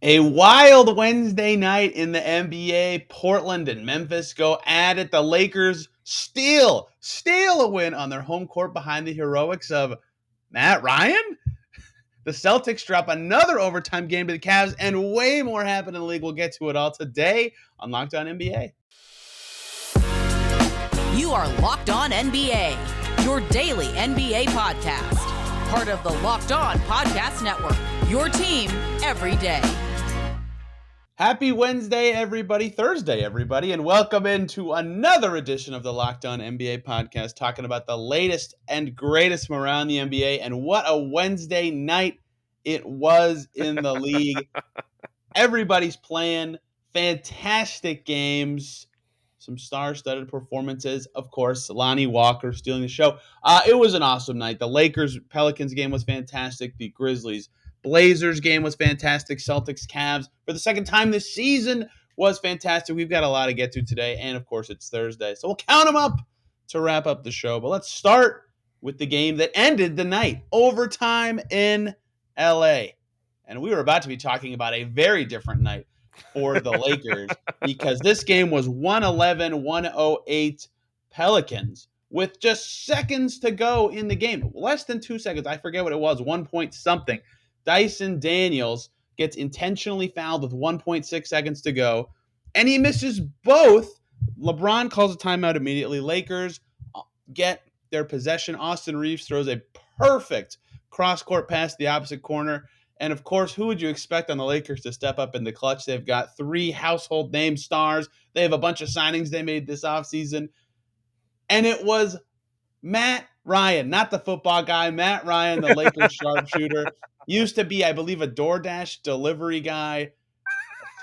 A wild Wednesday night in the NBA. Portland and Memphis go at it. The Lakers steal a win on their home court behind the heroics of Matt Ryan. The Celtics drop another overtime game to the Cavs, and way more happened in the league. We'll get to it all today on Locked On NBA. You are Locked On NBA, your daily NBA podcast. Part of the Locked On Podcast Network, your team every day. Happy Wednesday, everybody. Thursday, everybody. And welcome into another edition of the Locked On NBA podcast, talking about the latest and greatest from around the NBA. And what a Wednesday night it was in the league. Everybody's playing fantastic games. Some star-studded performances. Of course, Lonnie Walker stealing the show. It was an awesome night. The Lakers-Pelicans game was fantastic. The Grizzlies-Blazers game was fantastic. Celtics-Cavs for the second time this season was fantastic. We've got a lot to get to today, and of course, it's Thursday. So we'll count them up to wrap up the show. But let's start with the game that ended the night. Overtime in L.A. And we were about to be talking about a very different night for the Lakers because this game was 111-108 Pelicans with just seconds to go in the game. Less than 2 seconds. I forget what it was. 1 point something. Dyson Daniels gets intentionally fouled with 1.6 seconds to go, and he misses both. LeBron calls a timeout immediately. Lakers get their possession. Austin Reeves throws a perfect cross-court pass to the opposite corner. And, of course, who would you expect on the Lakers to step up in the clutch? They've got 3 household name stars. They have a bunch of signings they made this offseason. And it was Matt Ryan, not the football guy. Matt Ryan, the Lakers sharpshooter. Used to be, I believe, a DoorDash delivery guy.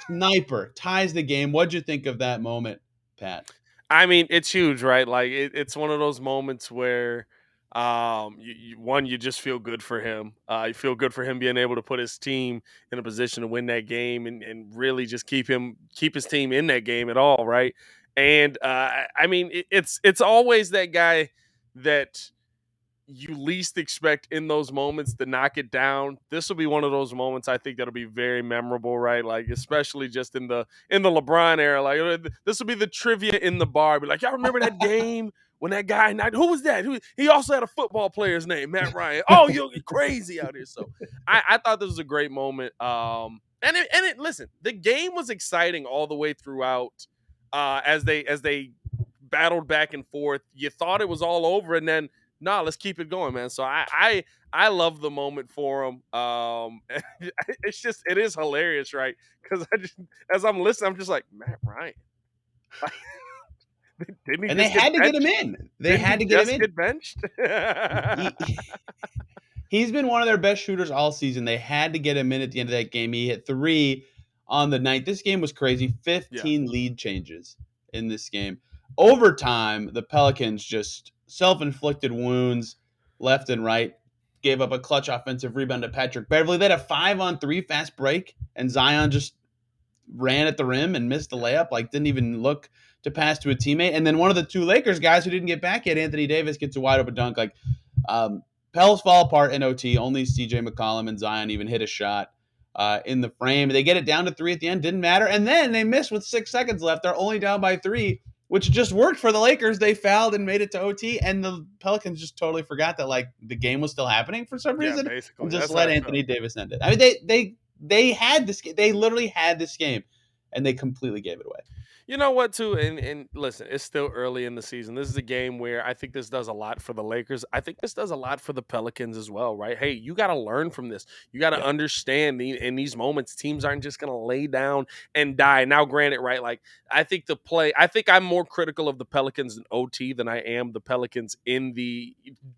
Sniper. Ties the game. What'd you think of that moment, Pat? I mean, it's huge, right? Like it's one of those moments where you just feel good for him. You feel good for him being able to put his team in a position to win that game and really just keep his team in that game at all, right? And I mean, it's always that guy that you least expect in those moments to knock it down. This will be one of those moments I think that'll be very memorable, right? Like especially just in the LeBron era. Like this will be the trivia in the bar. Be like, y'all remember that game when that guy? Who was that? He also had a football player's name, Matt Ryan. Oh, you're crazy out here. So I thought this was a great moment. Listen, the game was exciting all the way throughout. As they battled back and forth, you thought it was all over, and then no, let's keep it going, man. So I love the moment for him. It is hilarious, right? Because as I'm listening, I'm just like, Matt Ryan. Didn't he? And they had to get him in. They had to get him in. Get benched. He's been one of their best shooters all season. They had to get him in at the end of that game. He hit 3 on the night. This game was crazy. 15 lead changes in this game. Overtime, the Pelicans just self-inflicted wounds left and right. Gave up a clutch offensive rebound to Patrick Beverley. They had a 5-on-3 fast break, and Zion just ran at the rim and missed the layup. Like, didn't even look to pass to a teammate. And then one of the 2 Lakers guys who didn't get back yet, Anthony Davis, gets a wide open dunk. Like, Pels fall apart in OT. Only CJ McCollum and Zion even hit a shot in the frame. They get it down to 3 at the end. Didn't matter. And then they miss with 6 seconds left. They're only down by 3, which just worked for the Lakers. They fouled and made it to OT. And the Pelicans just totally forgot that, like, the game was still happening for some reason. Basically. And just let Anthony Davis end it. I mean, they had this. They literally had this game, and they completely gave it away. You know what, too? And listen, it's still early in the season. This is a game where I think this does a lot for the Lakers. I think this does a lot for the Pelicans as well, right? Hey, you got to learn from this. You got to understand in these moments, teams aren't just going to lay down and die. Now, granted, right, like I think I'm more critical of the Pelicans in OT than I am the Pelicans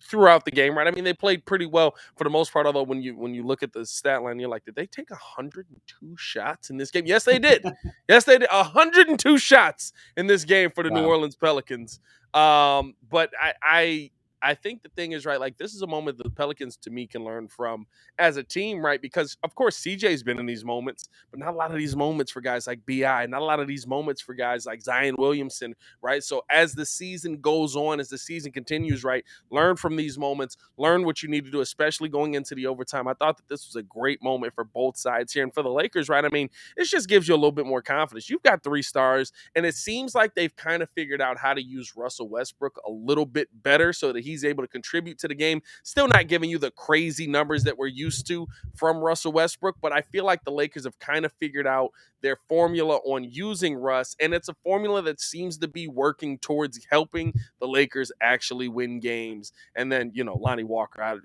throughout the game, right? I mean, they played pretty well for the most part, although when you look at the stat line, you're like, did they take 102 shots in this game? Yes, they did. Yes, they did. 102 shots in this game for the New Orleans Pelicans. But I I think the thing is, right, like this is a moment that the Pelicans to me can learn from as a team, right? Because of course CJ's been in these moments, but not a lot of these moments for guys like BI, not a lot of these moments for guys like Zion Williamson, right? So as the season goes on, as the season continues, right, learn from these moments, learn what you need to do, especially going into the overtime. I thought that this was a great moment for both sides here. And for the Lakers, right? I mean, it just gives you a little bit more confidence. You've got 3 stars, and it seems like they've kind of figured out how to use Russell Westbrook a little bit better so that he's able to contribute to the game. Still not giving you the crazy numbers that we're used to from Russell Westbrook, but I feel like the Lakers have kind of figured out their formula on using Russ, and it's a formula that seems to be working towards helping the Lakers actually win games. And then, Lonnie Walker's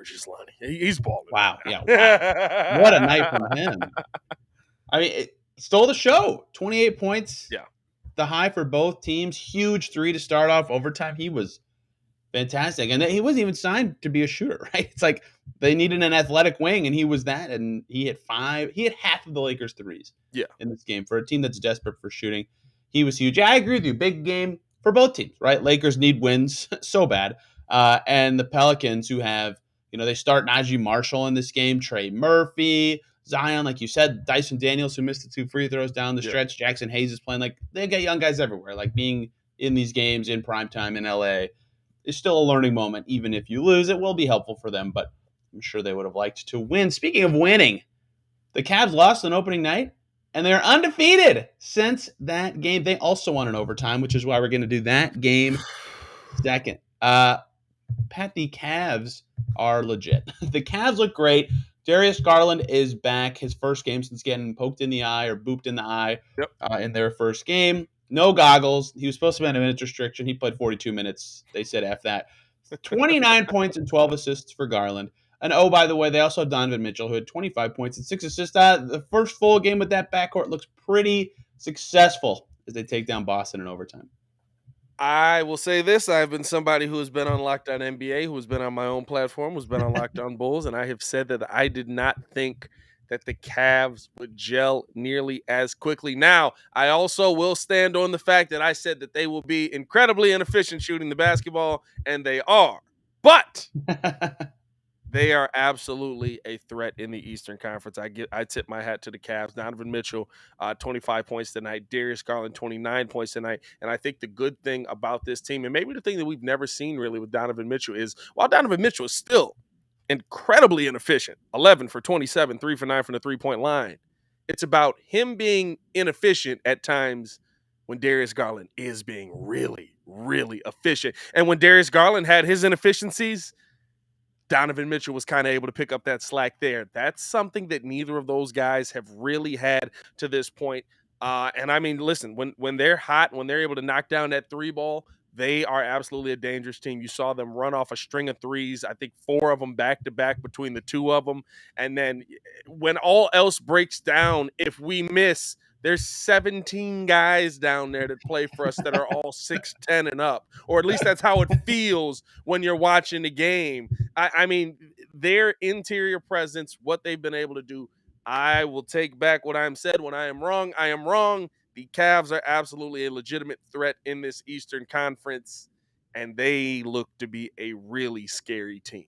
just Lonnie. He's balling. Wow. Yeah. Wow. What a night from him. I mean, it stole the show. 28 points. Yeah. The high for both teams. Huge 3 to start off overtime. He was fantastic. And he wasn't even signed to be a shooter, right? It's like they needed an athletic wing, and he was that. And he hit 5. He hit half of the Lakers' threes in this game for a team that's desperate for shooting. He was huge. Yeah, I agree with you. Big game for both teams, right? Lakers need wins so bad. And the Pelicans, who have, they start Najee Marshall in this game, Trey Murphy, Zion, like you said, Dyson Daniels, who missed the 2 free throws down the stretch. Jackson Hayes is playing. Like, they get young guys everywhere. Like, being in these games in primetime in LA is still a learning moment. Even if you lose, it will be helpful for them, but I'm sure they would have liked to win. Speaking of winning, the Cavs lost on opening night, and they're undefeated since that game. They also won in overtime, which is why we're going to do that game second. Pat, the Cavs are legit. The Cavs look great. Darius Garland is back. His first game since getting poked in the eye or booped in the eye in their first game. No goggles. He was supposed to be on a minutes restriction. He played 42 minutes. They said F that. 29 points and 12 assists for Garland. And oh, by the way, they also have Donovan Mitchell, who had 25 points and 6 assists. The first full game with that backcourt looks pretty successful as they take down Boston in overtime. I will say this. I've been somebody who has been on Locked On NBA, who has been on my own platform, who's been on Locked On Bulls, and I have said that I did not think that the Cavs would gel nearly as quickly. Now, I also will stand on the fact that I said that they will be incredibly inefficient shooting the basketball, and they are. But they are absolutely a threat in the Eastern Conference. I tip my hat to the Cavs. Donovan Mitchell, 25 points tonight. Darius Garland, 29 points tonight. And I think the good thing about this team, and maybe the thing that we've never seen really with Donovan Mitchell, is while Donovan Mitchell is still incredibly inefficient, 11 for 27, 3 for 9 from the three-point line, it's about him being inefficient at times when Darius Garland is being really, really efficient. And when Darius Garland had his inefficiencies, Donovan Mitchell was kind of able to pick up that slack there. That's something that neither of those guys have really had to this point. And I mean, listen, when they're hot, when they're able to knock down that 3 ball, they are absolutely a dangerous team. You saw them run off a string of threes, I think 4 of them back to back between the 2 of them. And then when all else breaks down, if we miss, there's 17 guys down there that play for us that are all 6'10" and up, or at least that's how it feels when you're watching the game. I mean, their interior presence, what they've been able to do, I will take back what I'm said. When I am wrong, I am wrong. The Cavs are absolutely a legitimate threat in this Eastern Conference, and they look to be a really scary team.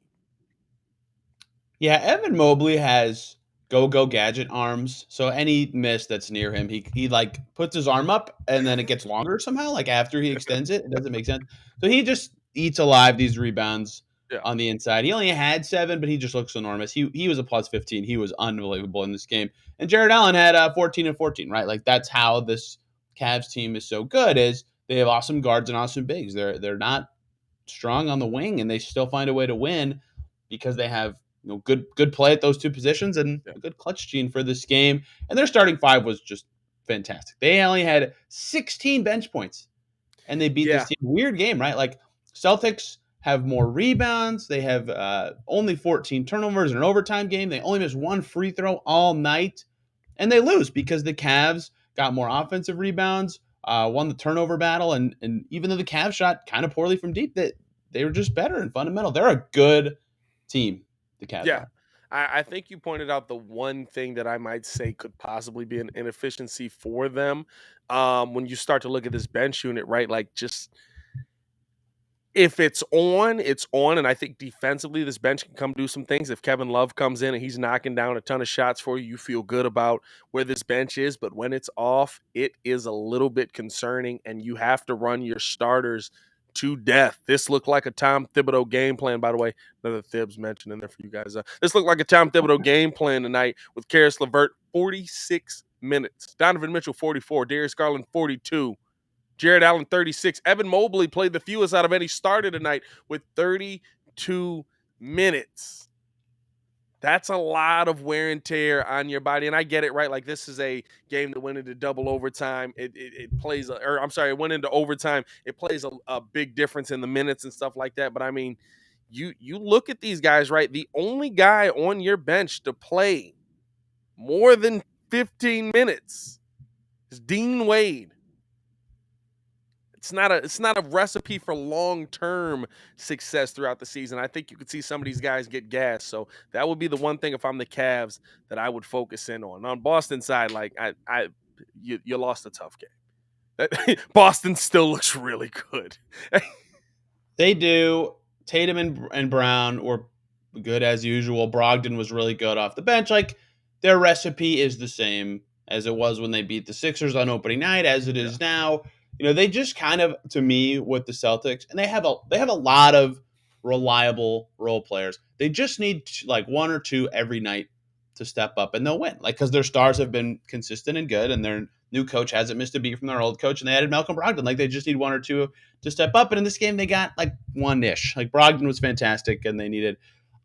Yeah, Evan Mobley has go gadget arms. So any miss that's near him, he like puts his arm up and then it gets longer somehow. Like after he extends it, it doesn't make sense. So he just eats alive these rebounds on the inside. He only had 7, but he just looks enormous. He was a plus 15. He was unbelievable in this game. And Jared Allen had 14 and 14, right? Like that's how this Cavs team is so good. Is they have awesome guards and awesome bigs. They're not strong on the wing, and they still find a way to win because they have good play at those 2 positions and a good clutch gene for this game. And their starting 5 was just fantastic. They only had 16 bench points, and they beat this team. Weird game, right? Like Celtics have more rebounds. They have only 14 turnovers in an overtime game. They only missed 1 free throw all night, and they lose because the Cavs got more offensive rebounds, won the turnover battle, and even though the Cavs shot kind of poorly from deep, that they were just better in fundamental. They're a good team, the Cavs are. I think you pointed out the one thing that I might say could possibly be an inefficiency for them when you start to look at this bench unit, right? Like just If it's on, it's on, and I think defensively this bench can come do some things. If Kevin Love comes in and he's knocking down a ton of shots for you, you feel good about where this bench is. But when it's off, it is a little bit concerning, and you have to run your starters to death. This looked like a Tom Thibodeau game plan, by the way. Another Thibs mentioned in there for you guys. This looked like a Tom Thibodeau game plan tonight with Karis LeVert, 46 minutes. Donovan Mitchell, 44. Darius Garland, 42. Jared Allen, 36. Evan Mobley played the fewest out of any starter tonight with 32 minutes. That's a lot of wear and tear on your body. And I get it, right? Like, this is a game that went into double overtime. It plays, or I'm sorry, it went into overtime. It plays a big difference in the minutes and stuff like that. But I mean, you look at these guys, right? The only guy on your bench to play more than 15 minutes is Dean Wade. It's not a recipe for long-term success throughout the season. I think you could see some of these guys get gassed. So that would be the one thing if I'm the Cavs that I would focus in on. On Boston's side, like you lost a tough game. Boston still looks really good. They do. Tatum and Brown were good as usual. Brogdon was really good off the bench. Like, their recipe is the same as it was when they beat the Sixers on opening night, as it is now. You know, they just kind of, to me, with the Celtics, and they have a lot of reliable role players. They just need like one or two every night to step up, and they'll win. Like, because their stars have been consistent and good, and their new coach hasn't missed a beat from their old coach, and they added Malcolm Brogdon. Like, they just need one or two to step up. And in this game, they got like one-ish. Like, Brogdon was fantastic, and they needed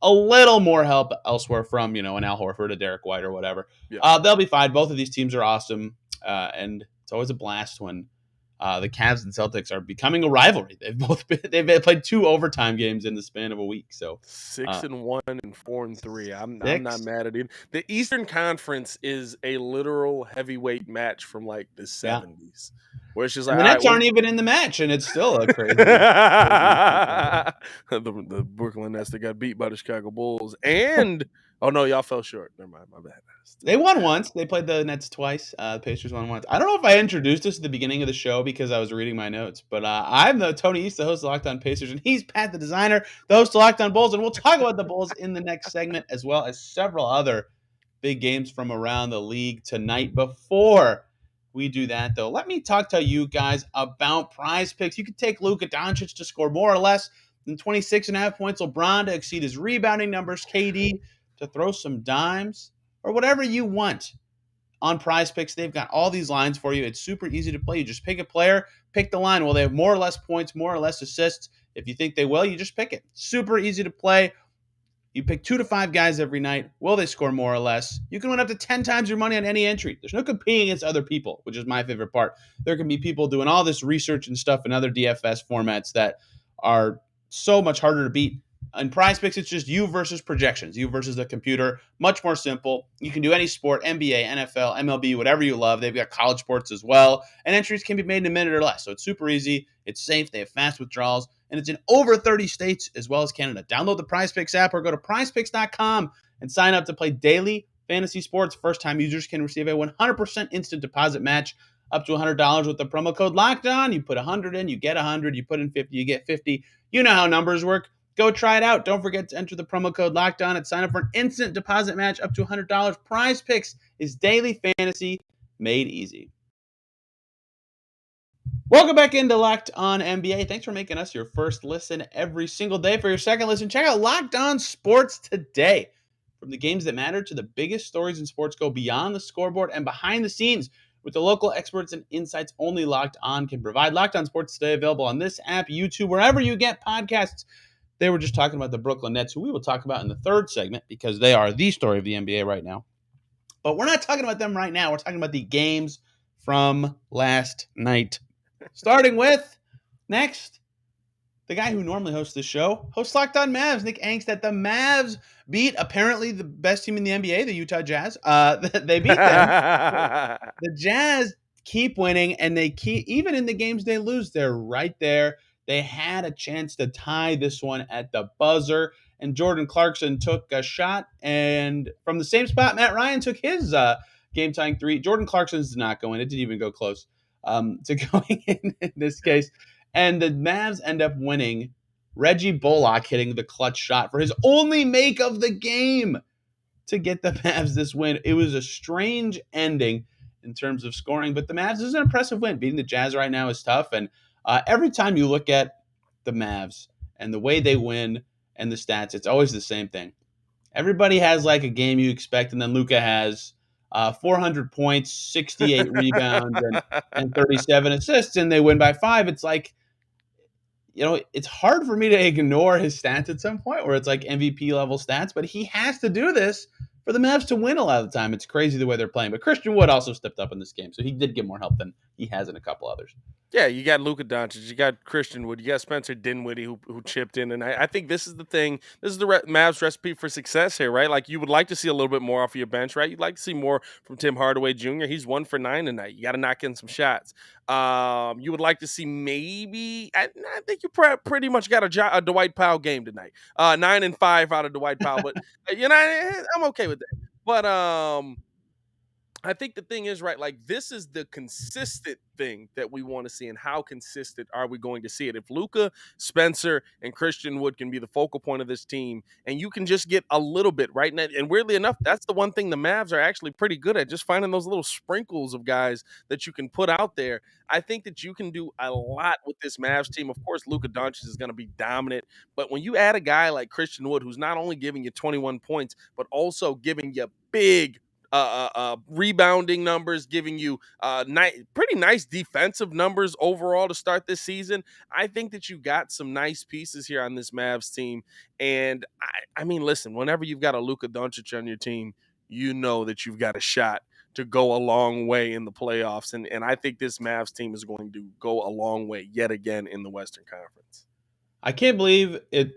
a little more help elsewhere from, an Al Horford, a Derek White, or whatever. Yeah. They'll be fine. Both of these teams are awesome, and it's always a blast when the Cavs and Celtics are becoming a rivalry. They've played 2 overtime games in the span of a week. So 6-1 and 4-3. I'm not mad at it. The Eastern Conference is a literal heavyweight match from like the 70s, where it's just like the Nets aren't even in the match, and it's still a crazy. the Brooklyn Nets that got beat by the Chicago Bulls, and oh no, y'all fell short. Never mind, my bad. They won once. They played the Nets twice. The Pacers won once. I don't know if I introduced this at the beginning of the show because I was reading my notes, but I'm the Tony East, the host of Locked On Pacers, and he's Pat, the designer, the host of Locked On Bulls, and we'll talk about the Bulls in the next segment, as well as several other big games from around the league tonight. Before we do that, though, let me talk to you guys about PrizePicks. You can take Luka Doncic to score more or less than 26.5 points, LeBron to exceed his rebounding numbers, KD to throw some dimes, or whatever you want on PrizePicks. They've got all these lines for you. It's super easy to play. You just pick a player, pick the line. Will they have more or less points, more or less assists? If you think they will, you just pick it. Super easy to play. You pick 2 to 5 guys every night. Will they score more or less? You can win up to 10 times your money on any entry. There's no competing against other people, which is my favorite part. There can be people doing all this research and stuff in other DFS formats that are so much harder to beat. In PrizePicks, it's just you versus projections, you versus the computer. Much more simple. You can do any sport, NBA, NFL, MLB, whatever you love. They've got college sports as well. And entries can be made in a minute or less. So it's super easy. It's safe. They have fast withdrawals. And it's in over 30 states as well as Canada. Download the PrizePicks app or go to prizepicks.com and sign up to play daily fantasy sports. First-time users can receive a 100% instant deposit match up to $100 with the promo code LOCKEDON. You put 100 in, you get 100. You put in 50, you get 50. You know how numbers work. Go try it out. Don't forget to enter the promo code LOCKEDON and sign up for an instant deposit match up to $100. PrizePicks is daily fantasy made easy. Welcome back into Locked On NBA. Thanks for making us your first listen every single day. For your second listen, check out Locked On Sports Today. From the games that matter to the biggest stories in sports, go beyond the scoreboard and behind the scenes with the local experts and insights only Locked On can provide. Locked On Sports Today available on this app, YouTube, wherever you get podcasts. They were just talking about the Brooklyn Nets, who we will talk about in the third segment because they are the story of the NBA right now. But we're not talking about them right now. We're talking about the games from last night. Starting with, next, the guy who normally hosts this show, hosts Locked On Mavs, Nick Angstadt. The Mavs beat apparently the best team in the NBA, the Utah Jazz. They beat them. The Jazz keep winning, and they keep, even in the games they lose, they're right there. They had a chance to tie this one at the buzzer, and Jordan Clarkson took a shot, and from the same spot, Matt Ryan took his game-tying 3. Jordan Clarkson's did not go in. It didn't even go close to going in this case. And the Mavs end up winning Reggie Bullock hitting the clutch shot for his only make of the game to get the Mavs this win. It was a strange ending in terms of scoring, but the Mavs is an impressive win. Beating the Jazz right now is tough, and every time you look at the Mavs and the way they win and the stats, it's always the same thing. Everybody has like a game you expect, and then Luka has 400 points, 68 rebounds, and 37 assists, and they win by 5. It's like, it's hard for me to ignore his stats at some point where it's like MVP level stats, but he has to do this for the Mavs to win a lot of the time. It's crazy the way they're playing. But Christian Wood also stepped up in this game, so he did get more help than he has in a couple others. Yeah, you got Luka Doncic, you got Christian Wood, you got Spencer Dinwiddie who chipped in, and I think this is the thing. This is the Mavs recipe for success here, right? Like you would like to see a little bit more off of your bench, right? You'd like to see more from Tim Hardaway Jr. He's 1 for 9 tonight. You got to knock in some shots. You would like to see maybe I think you pretty much got a Dwight Powell game tonight. 9 and 5 out of Dwight Powell, but I'm okay with that. But I think the thing is, right, like this is the consistent thing that we want to see, and how consistent are we going to see it? If Luka, Spencer, and Christian Wood can be the focal point of this team, and you can just get a little bit, right? And weirdly enough, that's the one thing the Mavs are actually pretty good at, just finding those little sprinkles of guys that you can put out there. I think that you can do a lot with this Mavs team. Of course, Luka Doncic is going to be dominant, but when you add a guy like Christian Wood, who's not only giving you 21 points, but also giving you big rebounding numbers, giving you pretty nice defensive numbers overall to start this season. I think that you got some nice pieces here on this Mavs team. And I mean, listen, whenever you've got a Luka Doncic on your team, you know that you've got a shot to go a long way in the playoffs. And I think this Mavs team is going to go a long way yet again in the Western Conference. I can't believe it.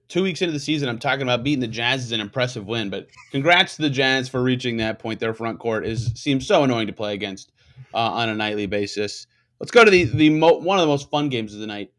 2 weeks into the season, I'm talking about beating the Jazz is an impressive win, but congrats to the Jazz for reaching that point. Their front court seems so annoying to play against on a nightly basis. Let's go to one of the most fun games of the night.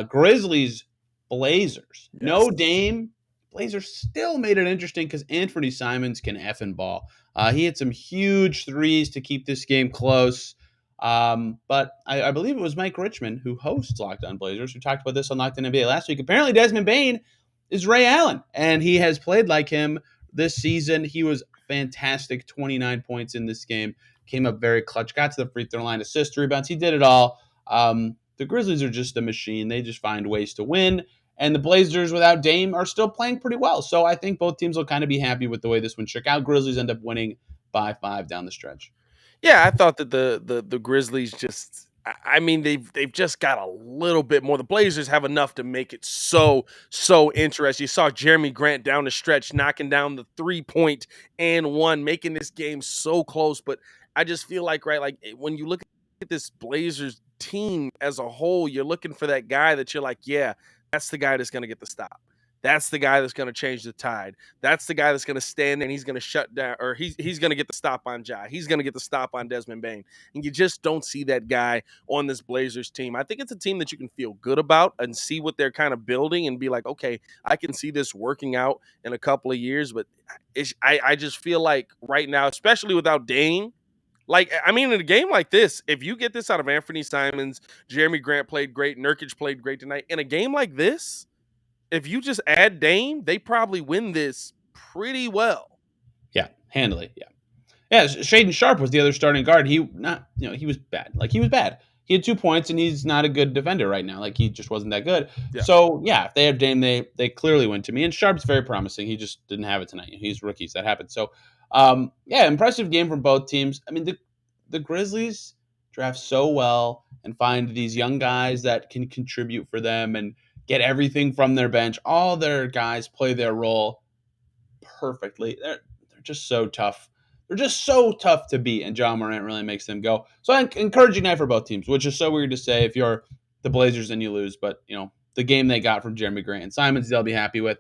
Grizzlies Blazers. Yes. No Dame. Blazers still made it interesting because Anthony Simons can effing ball. He hit some huge threes to keep this game close. But I believe it was Mike Richmond, who hosts Locked On Blazers, who talked about this on Locked On NBA last week. Apparently, Desmond Bane is Ray Allen, and he has played like him this season. He was fantastic, 29 points in this game, came up very clutch, got to the free throw line, assist, rebounds. He did it all. The Grizzlies are just a machine. They just find ways to win, and the Blazers without Dame are still playing pretty well. So I think both teams will kind of be happy with the way this one shook out. Grizzlies end up winning by 5 down the stretch. Yeah, I thought that the Grizzlies just, I mean, they've just got a little bit more. The Blazers have enough to make it so interesting. You saw Jeremy Grant down the stretch, knocking down the 3-point and one, making this game so close. But I just feel like, right, like when you look at this Blazers team as a whole, you're looking for that guy that you're like, yeah, that's the guy that's going to get the stop. That's the guy that's going to change the tide. That's the guy that's going to stand there and he's going to shut down, or he's going to get the stop on Ja. He's going to get the stop on Desmond Bane. And you just don't see that guy on this Blazers team. I think it's a team that you can feel good about and see what they're kind of building and be like, okay, I can see this working out in a couple of years. But I just feel like right now, especially without Dame, like, I mean, in a game like this, if you get this out of Anthony Simons, Jeremy Grant played great, Nurkic played great tonight. In a game like this, if you just add Dame, they probably win this pretty well. Yeah, handily. Yeah. Shaedon Sharpe was the other starting guard. He was bad. Like, he was bad. He had 2 points, and he's not a good defender right now. Like, he just wasn't that good. Yeah. So, yeah, if they have Dame, they clearly win to me. And Sharpe's very promising. He just didn't have it tonight. He's rookies. That happens. So, impressive game from both teams. I mean, the Grizzlies draft so well and find these young guys that can contribute for them and get everything from their bench. All their guys play their role perfectly. They're just so tough. They're just so tough to beat, and John Morant really makes them go. So encouraging night for both teams, which is so weird to say if you're the Blazers and you lose. But, the game they got from Jeremy Grant and Simons, they'll be happy with.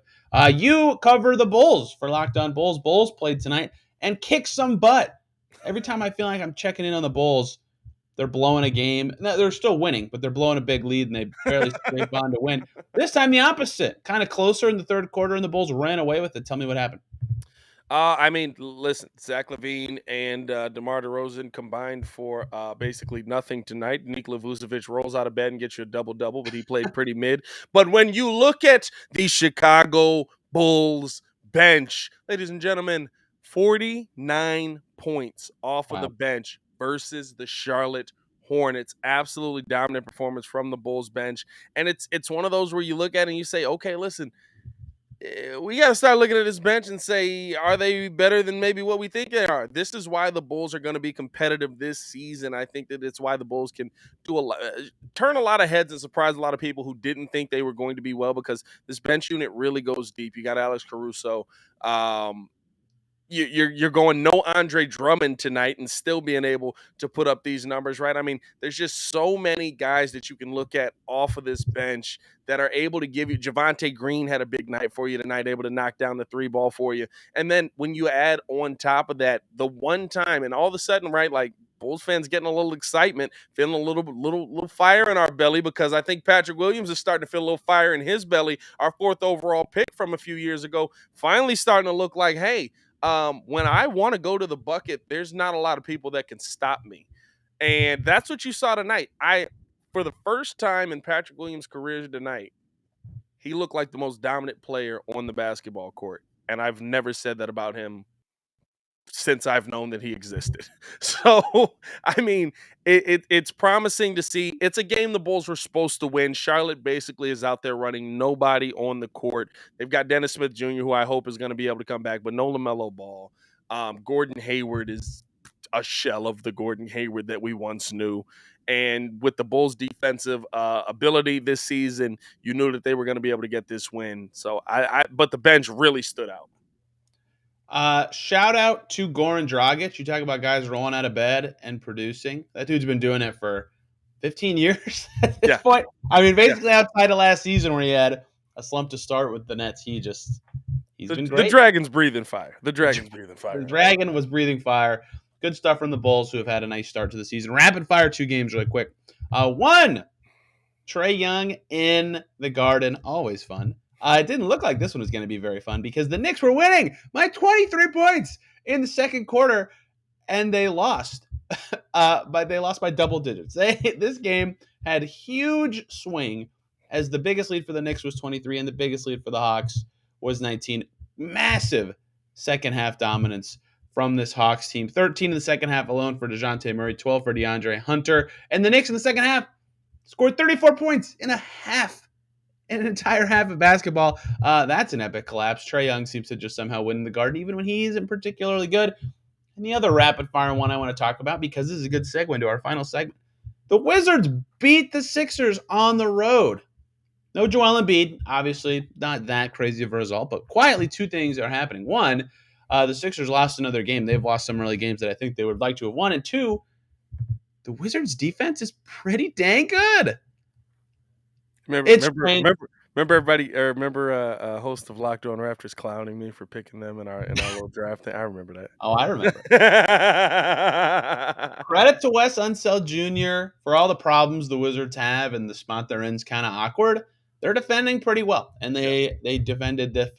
You cover the Bulls for Locked On Bulls. Bulls played tonight and kicked some butt. Every time I feel like I'm checking in on the Bulls, they're blowing a game. No, they're still winning, but they're blowing a big lead, and they barely scrape on to win. This time, the opposite. Kind of closer in the third quarter, and the Bulls ran away with it. Tell me what happened. I mean, listen, Zach LaVine and DeMar DeRozan combined for basically nothing tonight. Nikola Vucevic rolls out of bed and gets you a double-double, but he played pretty mid. But when you look at the Chicago Bulls bench, ladies and gentlemen, 49 points off of the Wow. bench versus the Charlotte Hornets. Absolutely dominant performance from the Bulls bench. And it's one of those where you look at it and you say, okay, listen, we got to start looking at this bench and say, are they better than maybe what we think they are? This is why the Bulls are going to be competitive this season. I think that it's why the Bulls can do turn a lot of heads and surprise a lot of people who didn't think they were going to be well, because this bench unit really goes deep. You got Alex Caruso. You're going no Andre Drummond tonight and still being able to put up these numbers, right? I mean, there's just so many guys that you can look at off of this bench that are able to give you. Javonte Green had a big night for you tonight, able to knock down the 3-ball for you. And then when you add on top of that, the one time, and all of a sudden, right, like Bulls fans getting a little excitement, feeling a little fire in our belly, because I think Patrick Williams is starting to feel a little fire in his belly. Our 4th overall pick from a few years ago, finally starting to look like, hey, when I want to go to the bucket, there's not a lot of people that can stop me. And that's what you saw tonight. For the first time in Patrick Williams' career tonight, he looked like the most dominant player on the basketball court. And I've never said that about him since I've known that he existed. So, I mean, it's promising to see. It's a game the Bulls were supposed to win. Charlotte basically is out there running nobody on the court. They've got Dennis Smith Jr., who I hope is going to be able to come back, but no LaMelo Ball. Gordon Hayward is a shell of the Gordon Hayward that we once knew. And with the Bulls' defensive ability this season, you knew that they were going to be able to get this win. So, but the bench really stood out. Shout out to Goran Dragic. You talk about guys rolling out of bed and producing. That dude's been doing it for 15 years at this point. I mean, basically outside of last season where he had a slump to start with the Nets, he's been great. The Dragon's breathing fire. The Dragon's breathing fire. The Dragon was breathing fire. Good stuff from the Bulls, who have had a nice start to the season. Rapid fire 2 games really quick. 1, Trae Young in the Garden. Always fun. It didn't look like this one was going to be very fun because the Knicks were winning by 23 points in the second quarter, and they lost. But they lost by double digits. This game had huge swing, as the biggest lead for the Knicks was 23 and the biggest lead for the Hawks was 19. Massive second half dominance from this Hawks team. 13 in the second half alone for DeJounte Murray, 12 for DeAndre Hunter. And the Knicks in the second half scored 34 points in an entire half of basketball. That's an epic collapse. Trae Young seems to just somehow win in the Garden, even when he isn't particularly good. And the other rapid fire one I want to talk about, because this is a good segue into our final segment. The Wizards beat the Sixers on the road. No Joel Embiid, obviously not that crazy of a result, but quietly 2 things are happening. 1, the Sixers lost another game. They've lost some early games that I think they would like to have won. And 2, the Wizards' defense is pretty dang good. Remember everybody, or remember a host of Locked On Raptors clowning me for picking them in our little draft thing? I remember that. Oh, I remember. Credit to Wes Unseld Jr. for all the problems the Wizards have, and the spot they're in is kind of awkward. They're defending pretty well, and they defended this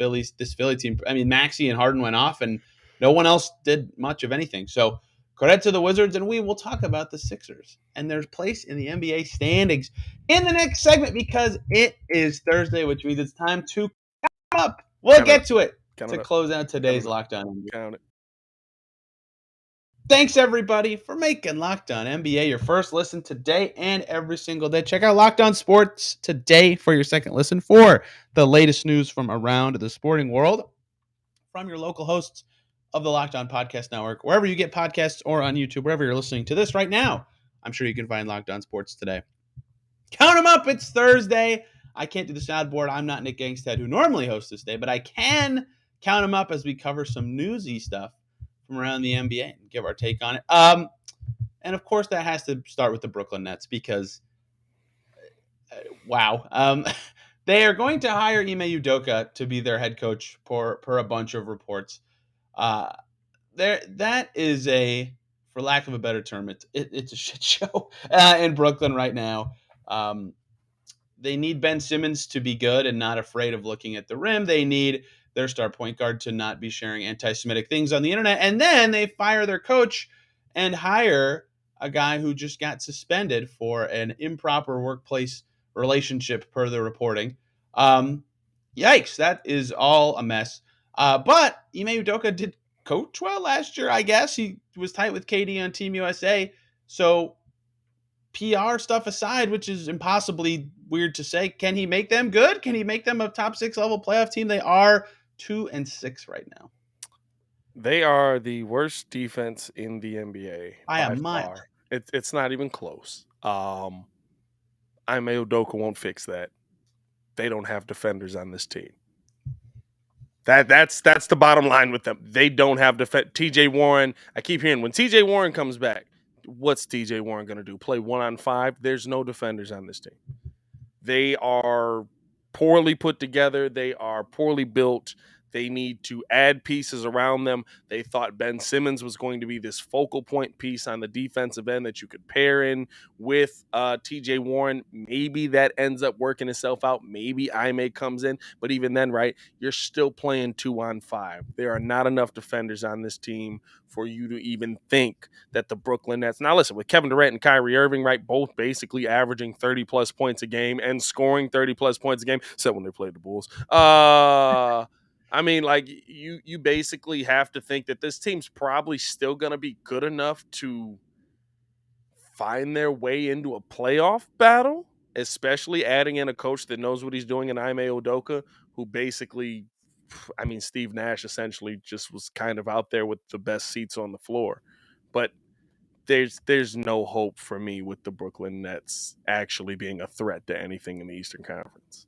Philly team. I mean, Maxey and Harden went off, and no one else did much of anything. So credit to the Wizards, and we will talk about the Sixers and their place in the NBA standings in the next segment, because it is Thursday, which means it's time to come up. We'll get to it to close out today's Locked On NBA. Count it. Thanks, everybody, for making Locked On NBA your first listen today and every single day. Check out Locked On Sports today for your second listen for the latest news from around the sporting world from your local hosts of the Locked On Podcast Network, wherever you get podcasts, or on YouTube, wherever you're listening to this right now. I'm sure you can find Locked On Sports today. Count them up. It's Thursday. I can't do the soundboard. I'm not Nick Gangstad, who normally hosts this day, but I can count them up as we cover some newsy stuff from around the NBA and give our take on it. And of course, that has to start with the Brooklyn Nets, because, wow. They are going to hire Ime Udoka to be their head coach per a bunch of reports. That is for lack of a better term, it's a shit show in Brooklyn right now. They need Ben Simmons to be good and not afraid of looking at the rim. They need their star point guard to not be sharing anti-Semitic things on the internet. And then they fire their coach and hire a guy who just got suspended for an improper workplace relationship, per the reporting. Yikes, that is all a mess. But Ime Udoka did coach well last year, I guess. He was tight with KD on Team USA. So PR stuff aside, which is impossibly weird to say, can he make them good? Can he make them a top 6 level playoff team? They are 2-6 right now. They are the worst defense in the NBA By a by mile. far. It's not even close. Ime Udoka won't fix that. They don't have defenders on this team. That's the bottom line with them. They don't have TJ Warren. I keep hearing when TJ Warren comes back, what's TJ Warren going to do? Play 1-on-5? There's no defenders on this team. They are poorly put together. They are poorly built. They need to add pieces around them. They thought Ben Simmons was going to be this focal point piece on the defensive end that you could pair in with TJ Warren. Maybe that ends up working itself out. Maybe Ime comes in. But even then, right, you're still playing 2-on-5. There are not enough defenders on this team for you to even think that the Brooklyn Nets. Now, listen, with Kevin Durant and Kyrie Irving, right, both basically averaging 30-plus points a game and scoring 30-plus points a game, except when they played the Bulls. I mean, like, you basically have to think that this team's probably still going to be good enough to find their way into a playoff battle, especially adding in a coach that knows what he's doing in Ime Udoka, who basically, I mean, Steve Nash essentially just was kind of out there with the best seats on the floor. But there's no hope for me with the Brooklyn Nets actually being a threat to anything in the Eastern Conference.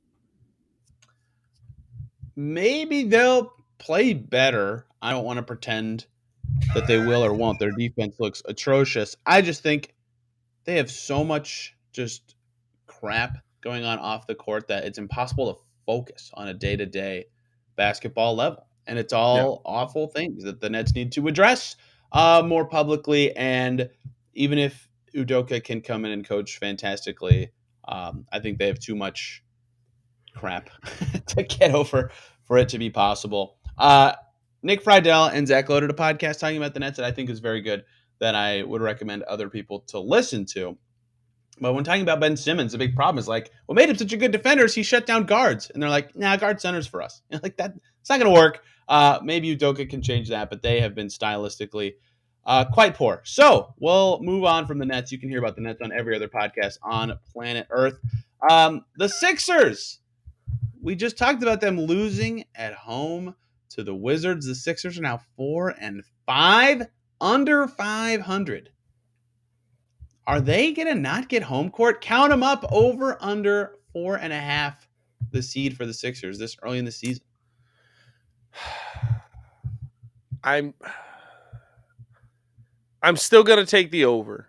Maybe they'll play better. I don't want to pretend that they will or won't. Their defense looks atrocious. I just think they have so much just crap going on off the court that it's impossible to focus on a day-to-day basketball level. And it's all awful things that the Nets need to address more publicly. And even if Udoka can come in and coach fantastically, I think they have too much crap to get over for it to be possible. Nick Friedel and Zach loaded a podcast talking about the Nets that I think is very good, that I would recommend other people to listen to. But when talking about Ben Simmons, the big problem is like, what made him such a good defender is he shut down guards. And they're like, nah, guard centers for us. Like that, it's not going to work. Maybe Udoka can change that, but they have been stylistically quite poor. So we'll move on from the Nets. You can hear about the Nets on every other podcast on planet Earth. The Sixers. We just talked about them losing at home to the Wizards. The Sixers are now 4-5, under 500. Are they going to not get home court? Count them up, over, under 4.5, the seed for the Sixers this early in the season. I'm still going to take the over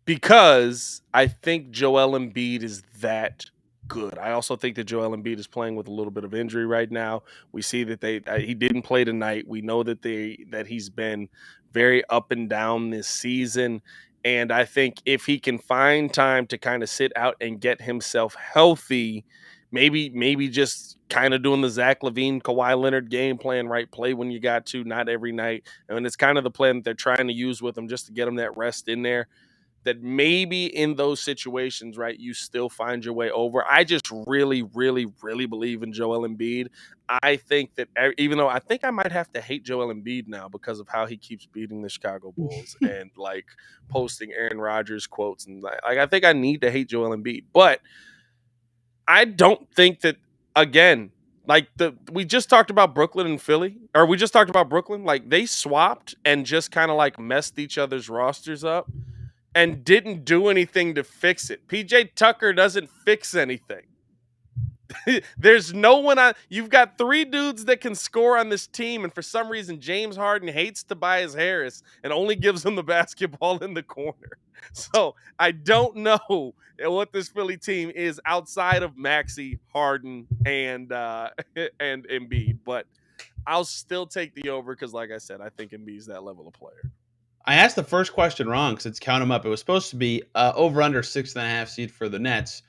because I think Joel Embiid is that good. I also think that Joel Embiid is playing with a little bit of injury right now. We see that he didn't play tonight. We know that he's been very up and down this season. And I think if he can find time to kind of sit out and get himself healthy, maybe just kind of doing the Zach LaVine, Kawhi Leonard game plan, right? Play when you got to, not every night. And it's kind of the plan that they're trying to use with him just to get him that rest in there. That maybe in those situations, right, you still find your way over. I just really, really, really believe in Joel Embiid. I think that even though I think I might have to hate Joel Embiid now because of how he keeps beating the Chicago Bulls and like posting Aaron Rodgers quotes, and like I think I need to hate Joel Embiid. But I don't think that, again, like we just talked about Brooklyn and Philly, or we just talked about Brooklyn, like they swapped and just kind of like messed each other's rosters up and didn't do anything to fix it. PJ Tucker doesn't fix anything. There's no one on. You've got 3 dudes that can score on this team, and for some reason, James Harden hates Tobias Harris and only gives him the basketball in the corner. So I don't know what this Philly team is outside of Maxey, Harden, and Embiid, but I'll still take the over because, like I said, I think Embiid's that level of player. I asked the first question wrong because it's count them up. It was supposed to be over under 6.5 seed for the Nets.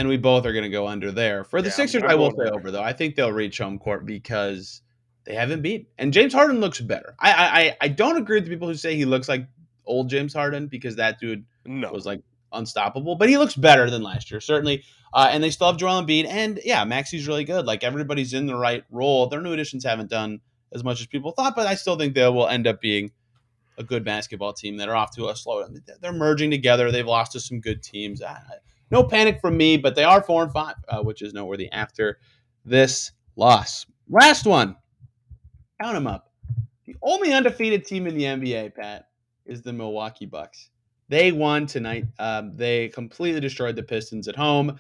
and we both are going to go under there. For the Yeah, Sixers, I'm I will going say under. over, though. I think they'll reach home court because they haven't beat. And James Harden looks better. I don't agree with the people who say he looks like old James Harden because that dude No. was like unstoppable, but he looks better than last year, certainly. And they still have Joel Embiid, and yeah, Maxi's really good. Like everybody's in the right role. Their new additions haven't done as much as people thought, but I still think they will end up being a good basketball team that are off to a slow. They're merging together. They've lost to some good teams. No panic from me, but they are 4-5, which is noteworthy after this loss. Last one, count them up. The only undefeated team in the NBA, Pat, is the Milwaukee Bucks. They won tonight. They completely destroyed the Pistons at home.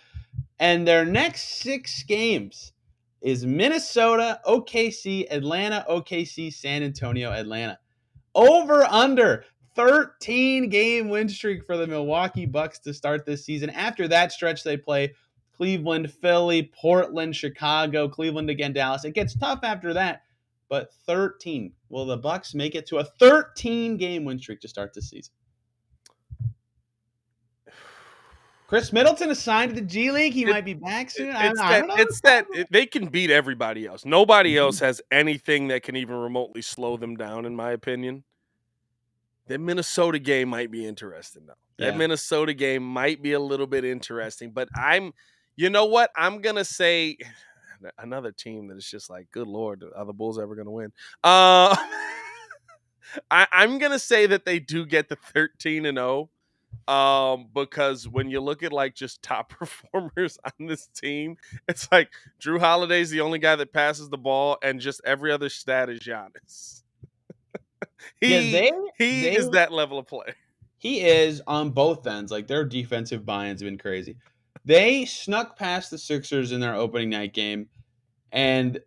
And their next 6 games is Minnesota, OKC, Atlanta, OKC, San Antonio, Atlanta. Over under 13-game win streak for the Milwaukee Bucks to start this season. After that stretch, they play Cleveland, Philly, Portland, Chicago, Cleveland again, Dallas. It gets tough after that, but 13. Will the Bucks make it to a 13-game win streak to start this season? Chris Middleton is signed to the G League. He might be back soon. I don't know. They can beat everybody else. Nobody Mhm. else has anything that can even remotely slow them down, in my opinion. That Minnesota game might be interesting, though. That Yeah. Minnesota game might be a little bit interesting, but you know what? I'm gonna say another team that is just like, good Lord, are the Bulls ever gonna win? I'm gonna say that they do get the 13-0. Because when you look at like just top performers on this team, it's like Drew Holiday's the only guy that passes the ball, and just every other stat is Giannis. Yeah, he they is that level of play. he is on both ends. Like their defensive buy-ins have been crazy. They snuck past the Sixers in their opening night game. And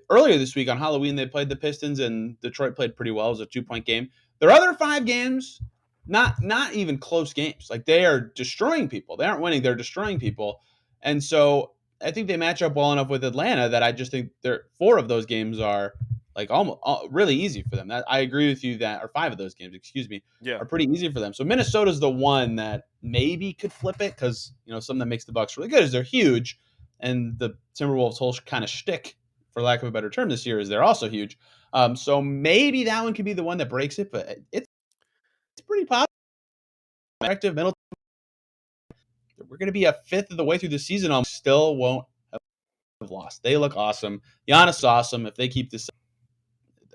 earlier this week on Halloween, they played the Pistons, and Detroit played pretty well. It was a 2-point game. Their other 5 games, not even close games. Like they are destroying people. They aren't winning; they're destroying people. And so I think they match up well enough with Atlanta that I just think 4 of those games are like almost really easy for them. I agree with you that, or 5 of those games, excuse me, Yeah, are pretty easy for them. So Minnesota's the one that maybe could flip it because something that makes the Bucks really good is they're huge. And the Timberwolves' whole kind of shtick, for lack of a better term, this year is they're also huge. So maybe that one could be the one that breaks it, but it's pretty positive. Effective middle. We're going to be a fifth of the way through the season. Still won't have lost. They look awesome. Giannis is awesome. If they keep this,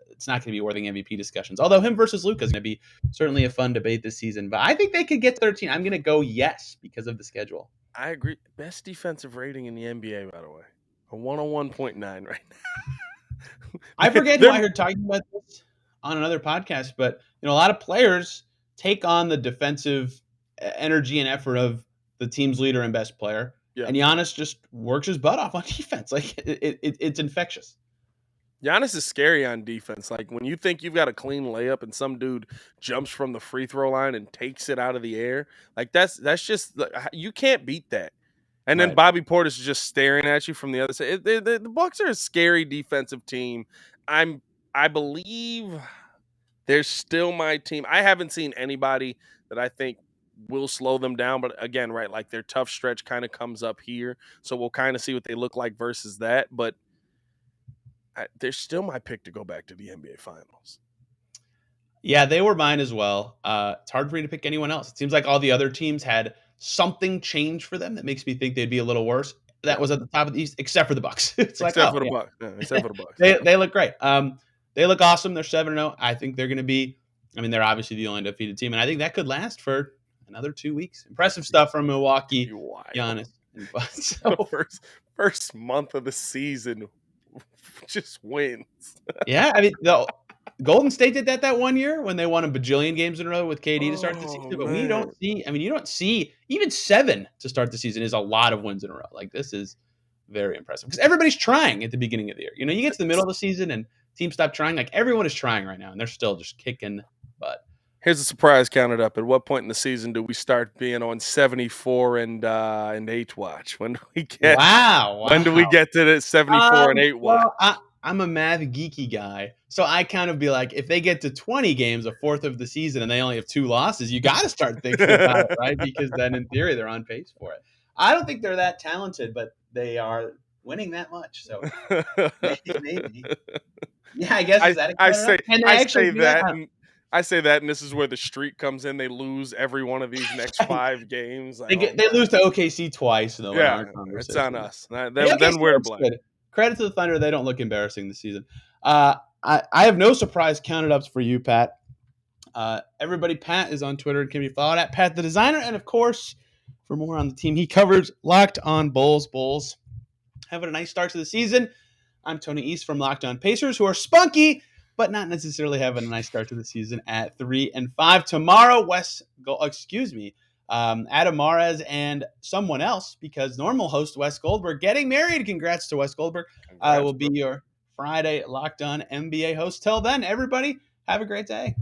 it's not going to be worth MVP discussions. Although him versus Luka is going to be certainly a fun debate this season. But I think they could get 13. I'm going to go yes because of the schedule. I agree. Best defensive rating in the NBA, by the way, a 101.9 right now. I forget who I heard talking about this on another podcast, but a lot of players take on the defensive energy and effort of the team's leader and best player, Yeah. and Giannis just works his butt off on defense. Like it's infectious. Giannis is scary on defense. Like when you think you've got a clean layup and some dude jumps from the free throw line and takes it out of the air, like that's just you can't beat that. And then Right. Bobby Portis is just staring at you from the other side. The Bucks are a scary defensive team. I believe they're still my team. I haven't seen anybody that I think will slow them down. But again, right, like their tough stretch kind of comes up here. So we'll kind of see what they look like versus that. But they're still my pick to go back to the NBA Finals. Yeah, they were mine as well. It's hard for me to pick anyone else. It seems like all the other teams had something change for them that makes me think they'd be a little worse. That was at the top of the East, except for the Bucks. It's like, Except oh, for the yeah. Bucks. Yeah, except for the Bucks. They look great. They look awesome. They're 7-0. I think they're going to be. I mean, they're obviously the only undefeated team, and I think that could last for another 2 weeks. Impressive stuff from Milwaukee, Giannis. So first month of the season, just wins. Yeah, I mean, Golden State did that one year when they won a bajillion games in a row with KD to start the season. But we don't see. I mean, you don't see even 7 to start the season is a lot of wins in a row. Like this is very impressive because everybody's trying at the beginning of the year. You get to the middle of the season and teams stop trying. Like everyone is trying right now, and they're still just kicking butt. Here's a surprise counted up. At what point in the season do we start being on 74 and 8 watch? When do we get? Wow. When do we get to the 74 and 8 watch? Well, I'm a math geeky guy, so I kind of be like, if they get to 20 games, a fourth of the season, and they only have 2 losses, you got to start thinking about it, right? Because then, in theory, they're on pace for it. I don't think they're that talented, but they are winning that much. So maybe. Yeah, I guess, is that I exciting enough? say Can they I actually say do that? that, and I say that, and this is where the streak comes in. They lose every one of these next 5 games. Like, oh They god. lose to OKC twice, though, in our Yeah, it's on conversation. us. Hey, Then OKC we're to looks blame. good. Credit to the Thunder. They don't look embarrassing this season. I have no surprise counted ups for you, Pat. Everybody, Pat is on Twitter and can be followed at Pat the Designer. And of course, for more on the team, he covers Locked On Bulls. Bulls having a nice start to the season. I'm Tony East from Locked On Pacers, who are spunky, but not necessarily having a nice start to the season at 3-5. Tomorrow, Adam Mares and someone else, because normal host Wes Goldberg getting married. Congrats to Wes Goldberg. Congrats, Will be bro. your Friday Locked On NBA host. Till then, everybody, have a great day.